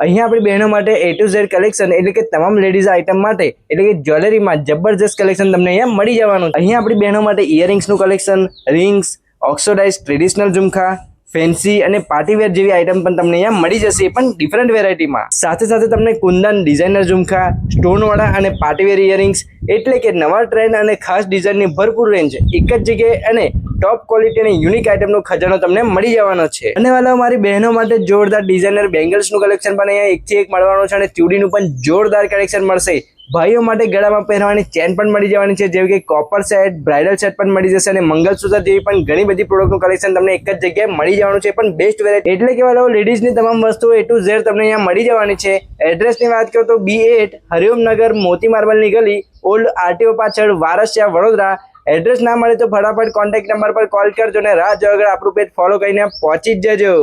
અહીંયા આપણી બહેનો માટે A to Z કલેક્શન એટલે કે તમામ લેડીઝ આઇટમ માટે એટલે કે જ્વેલરીમાં જબરજસ્ત કલેક્શન તમને અહીંયા મળી જવાનું છે। અહીંયા આપણી બહેનો માટે ઇયરિંગ્સનું કલેક્શન, રિંગ્સ, ઓક્સોડાઇઝ ટ્રેડિશનલ ઝુમખા, ફેન્સી અને પાર્ટીવેર જેવી આઇટમ પણ તમને અહીંયા મળી જશે, એ પણ ડિફરન્ટ વેરાયટીમાં। સાથે સાથે તમને કુંદન, ડિઝાઇનર ઝુમખા, સ્ટોનવાળા અને પાર્ટીવેર ઇયરિંગ્સ એટલે કે નવા ટ્રેન્ડ અને ખાસ ડિઝાઇનની ભરપૂર રેન્જ એક જ જગ્યાએ અને ટોપ ક્વોલિટી અને યુનિક આઇટમનો ખજાનો તમને મળી જવાનો છે। અને વાલા મારી બહેનો માટે જોરદાર ડિઝાઇનર બેંગલ્સનું કલેક્શન પણ અહીંયા એકથી એક મળવાનું છે અને ચૂડીનું પણ જોરદાર કલેક્શન મળશે। ભાઈઓ માટે ગળામાં પહેરવાની ચેન પણ મળી જવાની છે, જેવી કે કોપર સેટ, બ્રાઇડલ સેટ પણ મળી જશે અને મંગલસૂત્ર જેવી પણ ઘણી બધી પ્રોડક્ટનું કલેક્શન તમને એક જ જગ્યાએ મળી જવાનું છે, પણ બેસ્ટ વેરાયટી એટલે કે વાળો લેડીઝની તમામ વસ્તુઓ A to Z તમને અહીંયા મળી જવાની છે। એડ્રેસની વાત કરું તો B8 હરિઓમનગર મોતી માર્બલની ગલી, ઓલ્ડ RTO પાછળ, વારસિયા, વડોદરા। એડ્રેસ ના મળે તો ફટાફટ કોન્ટેક્ટ નંબર પર કોલ કરજો અને રાહ જો આગળ આપણું પેજ ફોલો કરીને પહોંચી જ જજો।